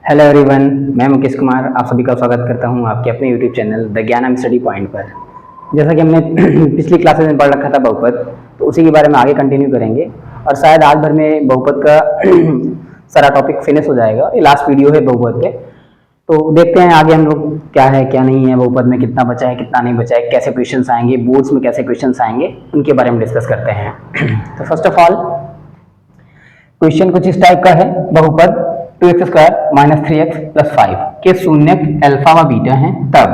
Hello everyone, मैं मुकेश कुमार आप सभी का स्वागत करता हूं आपके अपने यूट्यूब चैनल द ज्ञानम स्टडी पॉइंट पर। जैसा कि हमने पिछली क्लासेस में पढ़ रखा था बहुपद, तो उसी के बारे में आगे कंटिन्यू करेंगे और शायद आज भर में बहुपद का सारा टॉपिक फिनिश हो जाएगा। ये लास्ट वीडियो है बहुपद पे, तो देखते हैं आगे हम लोग क्या है क्या नहीं है, बहुपद में कितना बचा है कितना नहीं बचा है, कैसे क्वेश्चन आएंगे, बोर्ड्स में कैसे क्वेश्चन आएंगे, उनके बारे में डिस्कस करते हैं। तो फर्स्ट ऑफ ऑल क्वेश्चन कुछ इस टाइप का है, बहुपद 2x square minus 3x plus 5 के शून्यक अल्फा व बीटा हैं, तब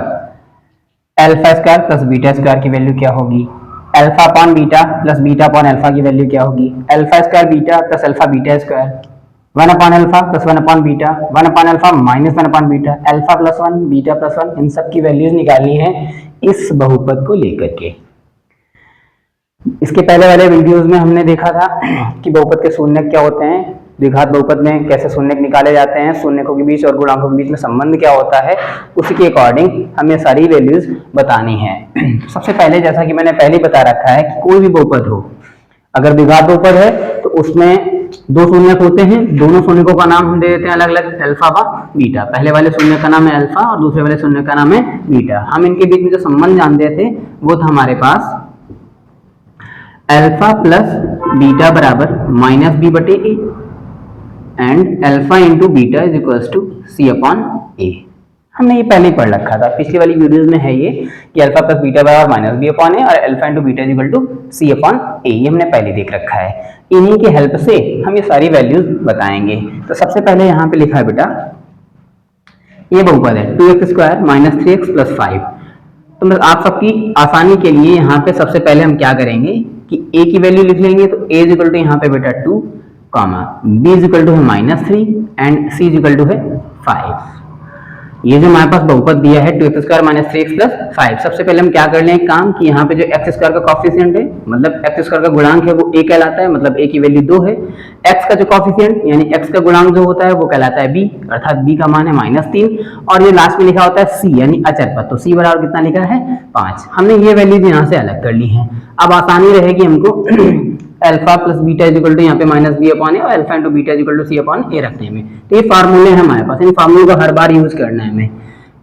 alpha square plus beta square की वैल्यू क्या होगी, alpha upon beta plus beta upon alpha की वैल्यू क्या होगी, alpha square beta plus alpha beta square, 1 upon alpha plus 1 upon beta, 1 upon alpha minus 1 upon beta, alpha plus 1 beta plus 1, इन सब की values निकालनी है इस बहुपद को लेकर के। इसके पहले वाले वीडियोस में हमने देखा था कि बहुपद के शून्यक क्या होते हैं, द्विघात बहुपद में कैसे शून्यक निकाले जाते हैं, शून्यकों के बीच और गुणांकों के बीच में संबंध क्या होता है, उसी के अकॉर्डिंग हमें सारी वैल्यूज बतानी है। सबसे पहले जैसा कि मैंने पहले बता रखा है कि कोई भी बहुपद हो, अगर द्विघात बहुपद है तो उसमें दो शून्यक होते हैं, दोनों शून्यकों का नाम हम दे देते हैं अलग अलग, अल्फा व बीटा। पहले वाले शून्यक का नाम है अल्फा और दूसरे वाले शून्यक का नाम है बीटा। हम इनके बीच में जो संबंध जानते थे वो था हमारे पास अल्फा प्लस बीटा बराबर माइनस बी बटे A and alpha into beta is equals to C upon A. हमने ये पहले ही पढ़ रखा था, पिछली वाली वीडियोस में है ये कि अल्फा प्लस बीटा बराबर माइनस बी अपॉन ए और alpha into beta is equal to C upon A, ये हमने पहले देख रखा है। इन्हीं की हेल्प से हम ये सारी वैल्यूज बताएंगे। तो सबसे पहले यहाँ पे लिखा है बेटा, ये बहुपद है 2x square minus 3x plus 5। तो आप सबकी आसानी के लिए यहाँ पे सबसे पहले हम क्या करेंगे कि a की वैल्यू लिख लेंगे। तो a इज इक्वल टू यहाँ पे बेटा 2, b इज इक्वल टू है minus 3 and c is equal to है 5। ये जो हमारे पास बहुपद दिया है 2x square minus 3x plus 5, सबसे पहले हम क्या कर लें एक काम कि यहाँ पे जो x स्क्वायर का कॉफिशिएंट है, मतलब x स्क्वायर का गुणांक है, वो a कहलाता है, मतलब a की वैल्यू 2 है। x का जो कॉफिशिएंट यानी x का गुणांक जो होता है वो कहलाता है b, अर्थात b का मान है माइनस 3, और ये लास्ट में लिखा होता है c यानी अचर पद। तो c बराबर कितना लिखा है 5। हमने ये वैल्यूज यहाँ से अलग कर ली है। अब आसानी रहेगी हमको alpha plus beta is equal to यहाँ पे माइनस बी अपॉन ए और alpha into beta is equal to C upon A रखने में। तो ये फार्मूले हैं हमारे पास, इन फार्मूलों का हर बार यूज करना है हमें,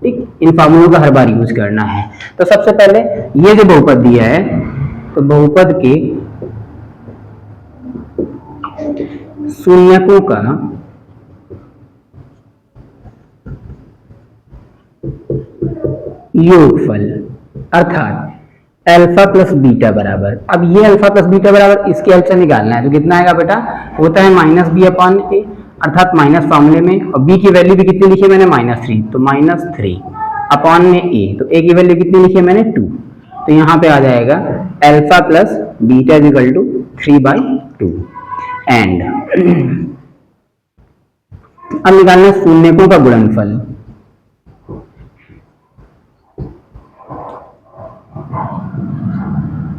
ठीक, इन फार्मूलों का हर बार यूज करना है। तो सबसे पहले ये जो बहुपद दिया है, तो बहुपद के शून्यकों का योगफल अर्थात अल्फा प्लस बीटा बराबर, अब ये अल्फा प्लस बीटा बराबर इसके हेल्प से निकालना है। तो कितना आएगा बेटा, होता है माइनस बी अपॉन ए, अर्थात माइनस फॉर्मूले में, और b की वैल्यू भी कितनी लिखी है मैंने माइनस 3, तो माइनस 3 अपॉन में a, तो a की वैल्यू कितनी लिखी है मैंने 2। तो यहाँ पे आ जाएगा alpha plus beta is equal to 3/2 and अब निकालना शून्यकों का गुणनफल।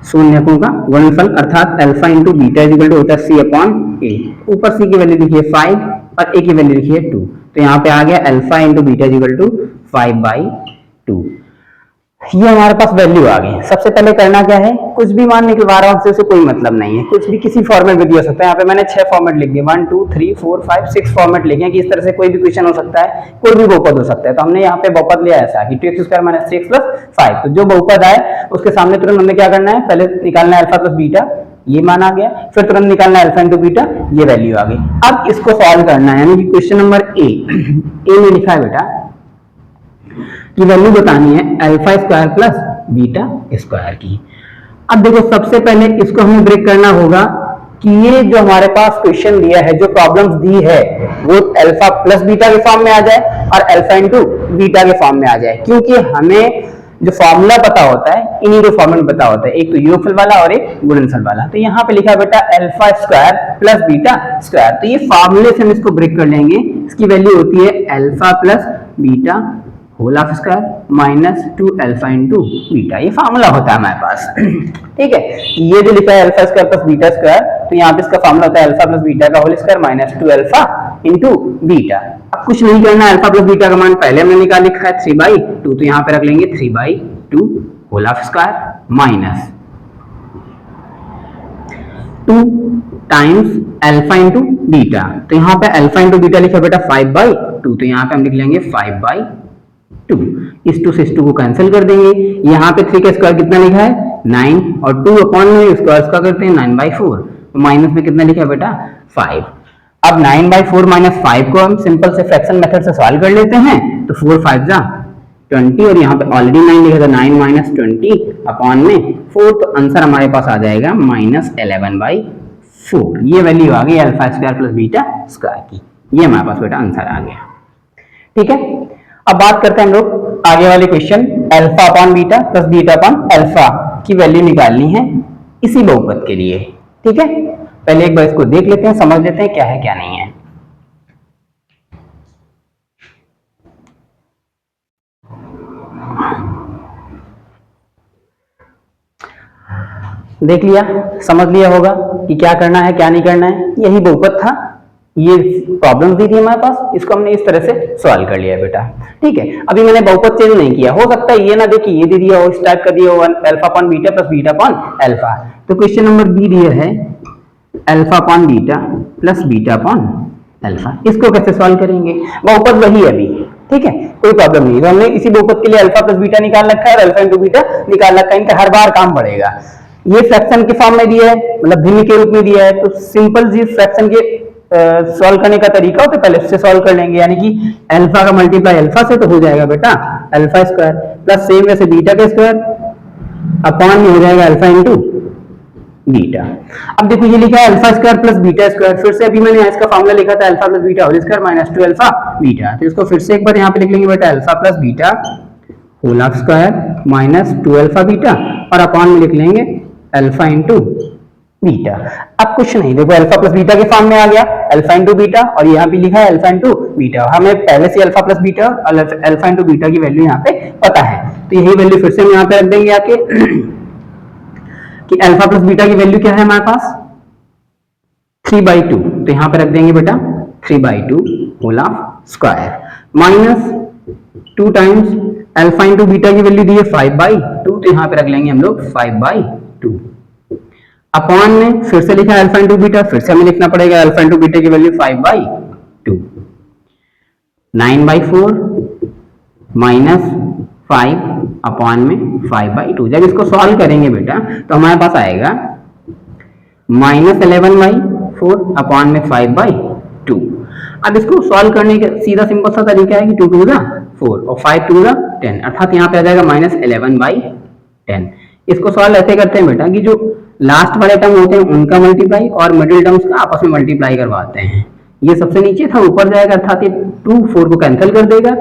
शून्यकों का गुणनफल अर्थात alpha into beta is equal to होता है सी अपॉन ए। ऊपर सी की वैल्यू लिखी है 5 और ए की वैल्यू लिखी है 2, तो यहाँ पे आ गया alpha into beta is equal to 5/2। ये हमारे पास वैल्यू आ गई। सबसे पहले करना क्या है, कुछ भी मान निकलवा रहा हूं उससे कोई मतलब नहीं है, कुछ भी किसी फॉर्मेट में दिया सकता है। यहाँ पे मैंने 6 फॉर्मेट लिख दिए, 1 2 3 4 5 6 फॉर्मेट लिखे कि इस तरह से कोई भी क्वेश्चन हो सकता है, कोई भी बहुपद हो सकता है। तो हमने यहाँ पे बहुपद लिया ऐसा कि 2x square minus 3x plus 5। तो जो बहुपद आए उसके सामने तुरंत हमने क्या करना है, पहले निकालना है अल्फा प्लस बीटा, ये मान आ गया, फिर तुरंत निकालना है अल्फा इंटू बीटा, ये वैल्यू आ गई। अब इसको सॉल्व करना है, यानी कि क्वेश्चन नंबर ए में लिखा है बेटा की वैल्यू बतानी है alpha square plus beta square की। अब देखो सबसे पहले इसको हमें ब्रेक करना होगा कि ये जो हमारे पास क्वेश्चन दिया है, जो प्रॉब्लम्स दी है, वो अल्फा प्लस बीटा के फॉर्म में आ जाए और अल्फा इंटू बीटा के फॉर्म में आ जाए, क्योंकि हमें जो फॉर्मूला पता होता है इन्हीं दो फॉर्मूला पता होता है, एक तो योगफल वाला और एक गुणनफल वाला। तो यहाँ पे लिखा है बेटा alpha square plus beta square, तो ये फॉर्मूले से हम इसको ब्रेक कर लेंगे। इसकी वैल्यू होती है alpha plus beta whole of square minus 2 alpha into beta, ये फार्मूला होता है हमारे पास, ठीक है। ये जो लिखा है alpha square plus beta square, तो यहाँ पे इसका फार्मूला होता है अल्फा प्लस बीटा का whole square minus 2 alpha into beta. अब कुछ नहीं करना है, अल्फा प्लस बीटा का मान पहले हमने निकाल लिखा है 3/2, तो यहाँ पे रख लेंगे 3/2 whole of square minus 2 times alpha into beta. तो यहाँ पे अल्फा इंटू बीटा लिखा बेटा 5/2, तो यहाँ पे हम लिख लेंगे 5/2। इस 2 से इस 2 को कैंसिल कर देंगे। यहाँ पे 3 का स्क्वायर कितना लिखा है 9, और 2 अपॉन में स्क्वायर का करते हैं 9/4, तो माइनस में कितना लिखा है बेटा 5। अब 9/4 माइनस 5 को हम सिंपल से फ्रैक्शन मेथड से सॉल्व कर लेते हैं, तो 4 5 जा 20, और यहाँ पे ऑलरेडी 9 लिखा था, 9 माइनस 20 अपॉन में 4, तो आंसर हमारे पास आ जाएगा -11/4। ये वैल्यू आ गई alpha square plus beta square की, ये हमारे पास बेटा आंसर आ गया। ठीक है, अब बात करते हैं हम लोग आगे वाले question. Alpha upon beta plus beta upon alpha की वैल्यू निकालनी है इसी बहुपद के लिए। ठीक है, पहले एक बार इसको देख लेते हैं, समझ लेते हैं क्या है क्या नहीं है। देख लिया, समझ लिया होगा कि क्या करना है क्या नहीं करना है। यही बहुपद था, ये प्रॉब्लम दी थी हमारे पास, इसको हमने इस तरह से सॉल्व कर लिया बेटा। ठीक है, अभी मैंने बहुपद चेंज नहीं किया, हो सकता है ये ना देखिए ये दे दिया हो, इस टाइप का दिया हो alpha upon beta plus beta upon alpha. तो क्वेश्चन नंबर बी दिया है alpha upon beta plus beta upon alpha, इसको कैसे सॉल्व करेंगे? बहुपद वही है अभी, ठीक है, कोई प्रॉब्लम नहीं। तो हमने इसी बहुपद के लिए अल्फा प्लस बीटा निकाल रखा है और अल्फा इंटू बीटा निकाल रखा है, इनका हर बार काम पड़ेगा। ये फ्रैक्शन के फॉर्म में दिया है, मतलब भिन्न के रूप में दिया है, तो सिंपल जी फ्रैक्शन के सॉल्व करने का तरीका हो तो पहले इससे सॉल्व कर लेंगे, यानी कि अल्फा का मल्टीप्लाई अल्फा से तो हो जाएगा बेटा अल्फा स्क्वायर, प्लस सेम वैसे बीटा का स्क्वायर अपॉन में हो जाएगा अल्फा इंटू बीटा। अब देखो ये लिखा है alpha square plus beta square, फिर से अभी मैंने इसका फॉर्मूला लिखा था alpha plus beta whole square minus 2 alpha beta, तो इसको फिर से एक बार यहाँ पे लिख लेंगे बेटा alpha plus beta whole square minus 2 alpha beta, और अपॉन में लिख लेंगे अल्फा इंटू बीटा। अब कुछ नहीं, देखो अल्फा प्लस बीटा के फॉर्म में आ गया अल्फा इंटू बीटा, और यहाँ भी लिखा है अल्फा इंटू बीटा। हमें पहले से अल्फा प्लस बीटा और अल्फा इंटू बीटा की वैल्यू यहाँ पे पता है, तो यही वैल्यू फिर से हम यहाँ पे रख देंगे आके कि अल्फा प्लस बीटा की वैल्यू क्या है हमारे पास 3/2, तो यहाँ पे रख देंगे बेटा 3/2 whole square minus 2 times alpha into beta की वैल्यू दी है 5/2, तो यहाँ पे रख लेंगे हम लोग 5/2 अपॉन में फिर से लिखा है अल्फा इंटू बीटा, फिर से हमें लिखना पड़ेगा अल्फा इंटू बीटा की वैल्यू 5/2 9/4 माइनस 5 अपॉन में 5/2। जब इसको सॉल्व करेंगे बेटा तो हमारे पास आएगा -11/4 अपॉन में 5/2। अब इसको सॉल्व करने का सीधा सिंपल सा तरीका है कि 2 2 4 और 5 2 10, अर्थात यहाँ पे आ जाएगा -11/10। इसको सॉल्व ऐसे करते हैं बेटा कि जो लास्ट वाले टर्म होते हैं उनका मल्टीप्लाई और मिडिल टर्म्स का आपस में मल्टीप्लाई करवाते हैं। ये सबसे नीचे था ऊपर जाएगा, अर्थात ये 2 4 को कैंसिल कर देगा,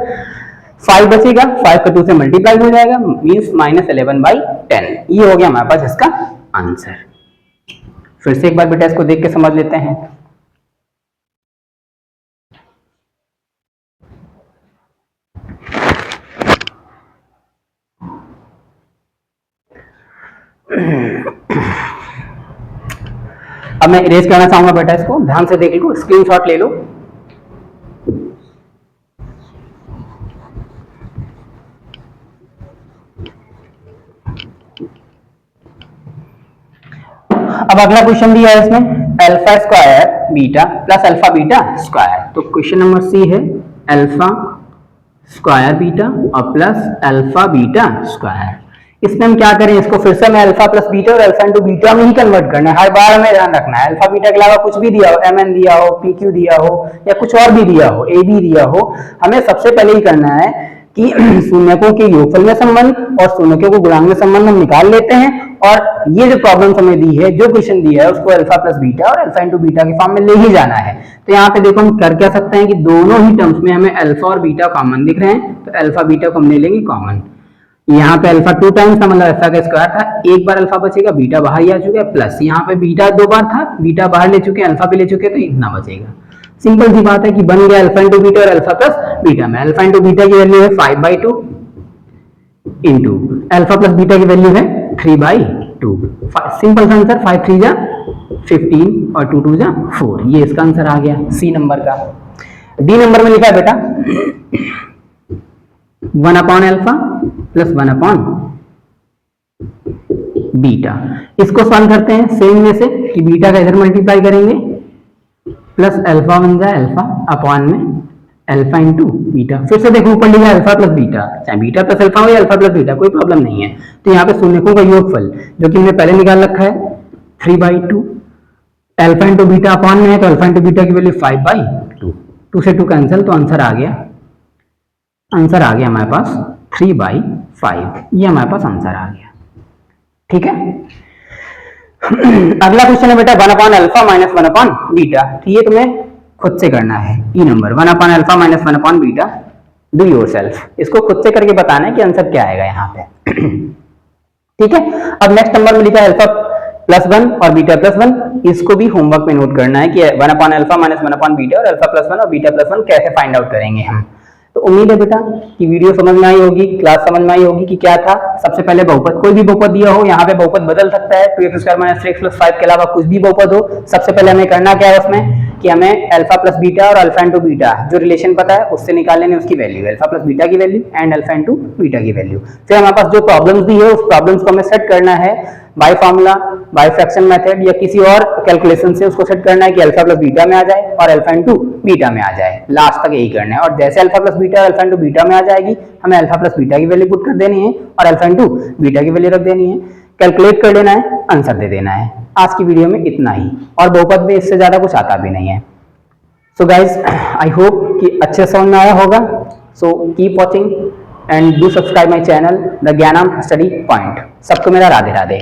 5 बचेगा, 5 का 2 से मल्टीप्लाई हो जाएगा, मींस -11/10। ये हो गया हमारे पास इसका आंसर। फिर से एक बार बेटा इसको देख के समझ लेते हैं। अब मैं इरेज करना चाहूंगा बेटा, इसको ध्यान से देख लो, स्क्रीनशॉट ले लो। अब अगला क्वेश्चन दिया है इसमें alpha square beta plus alpha beta square, तो क्वेश्चन नंबर सी है अल्फा स्क्वायर बीटा और प्लस अल्फा बीटा स्क्वायर। इसमें हम क्या करें, इसको फिर से हमें अल्फा प्लस बीटा और अल्फा इंटू बीटा में ही कन्वर्ट करना है। हर बार हमें ध्यान रखना है अल्फा बीटा के अलावा कुछ भी दिया हो, mn दिया हो, pq दिया हो या कुछ और भी दिया हो, ab दिया हो, हमें सबसे पहले ही करना है कि शून्यकों के योगफल में संबंध और शून्यकों को गुणांक में संबंध हम निकाल लेते हैं, और ये जो प्रॉब्लम हमें दी है, जो क्वेश्चन दिया है, उसको अल्फा प्लस बीटा और अल्फा इंटू बीटा के फॉर्म में ले ही जाना है। तो यहाँ पे देखो हम कर क्या सकते हैं कि दोनों ही टर्म्स में हमें अल्फा और बीटा कॉमन दिख रहे हैं, तो अल्फा बीटा को हम ले लेंगे कॉमन। यहाँ पे अल्फा 2 टाइम्स था, मतलब अल्फा का स्क्वायर था, एक बार अल्फा बचेगा, बीटा बाहर ही आ चुका है, प्लस यहाँ पे बीटा 2 बार था, बीटा बाहर ले चुके हैं, अल्फा भी ले चुके हैं, तो इतना बचेगा। सिंपल सी बात है कि बन गया अल्फा इंटू बीटा और अल्फा प्लस बीटा में। अल्फा इंटू बीटा की वैल्यू है 5/2 इंटू अल्फा प्लस बीटा की वैल्यू है 3/2। सिंपल सा आंसर 5 3 जा 15 और 2 2 जा 4, ये इसका आंसर आ गया सी नंबर का। डी नंबर में लिखा है बेटा 1 upon alpha plus 1 upon beta. इसको सॉल्व करते हैं सेम में से कि बीटा का इधर मल्टीप्लाई करेंगे प्लस अल्फा बन जाए अल्फा अपॉन में अल्फा इंटू बीटा। फिर से देखो ऊपर लिखा अल्फा प्लस बीटा, चाहे बीटा प्लस अल्फा हो या अल्फा प्लस बीटा, कोई प्रॉब्लम नहीं है। तो यहाँ पे शून्यकों का योगफल जो कि हमने पहले निकाल रखा है 3/2, अल्फा इंटू बीटा अपॉन में है तो अल्फा इंटू बीटा की वैल्यू 5/2, 2 से 2 कैंसिल, तो आंसर आ गया हमारे पास 3/5। ये हमारे पास आंसर आ गया। ठीक है, अगला क्वेश्चन है बेटा 1 upon alpha minus 1 upon beta. तो ये तुम्हें खुद से करना है। ई number 1 upon alpha minus 1 upon beta, do yourself. इसको खुद से करके बताना है कि आंसर क्या आएगा यहाँ पे। ठीक है, अब नेक्स्ट नंबर में लिखा है अल्फा प्लस 1 और बीटा प्लस 1। इसको भी होमवर्क में नोट करना है कि 1 upon alpha minus 1 upon beta और अल्फा प्लस 1 और बीटा प्लस 1 कैसे फाइंड आउट करेंगे हम। तो उम्मीद है बेटा कि वीडियो समझ में आई होगी, क्लास समझ में आई होगी कि क्या था। सबसे पहले बहुपद, कोई भी बहुपद दिया हो, यहाँ पे बहुपद बदल सकता है, 2x² - 3x + 5 के अलावा कुछ भी बहुपद हो। सबसे पहले हमें करना क्या है उसमें कि हमें अल्फा प्लस बीटा और अल्फा इंटू बीटा जो रिलेशन पता है उससे निकाल लेने उसकी वैल्यू, अल्फा प्लस बीटा की value and alpha into beta की वैल्यू। फिर हमारे पास जो प्रॉब्लम्स दी है उस प्रॉब्लम्स को हमें सेट करना है by formula, by fraction method या किसी और कैलकुलेशन से उसको सेट करना है कि अल्फा प्लस बीटा में आ जाए और अल्फा इंटू बीटा में आ जाए। लास्ट तक यही करना है। और जैसे अल्फा प्लस बीटा और अल्फा इंटू बीटा में आ जाएगी, हमें अल्फा प्लस बीटा की वैल्यू पुट कर देनी है और अल्फा इंटू बीटा की वैल्यू रख देनी है, कैलकुलेट कर लेना है, आंसर दे देना है। आज की वीडियो में इतना ही, और बहुपद में इससे ज्यादा कुछ आता भी नहीं है। सो गाइज, आई होप कि अच्छे समझ में आया होगा। So keep watching and do subscribe my channel the ज्ञानम स्टडी पॉइंट। सबको मेरा राधे राधे।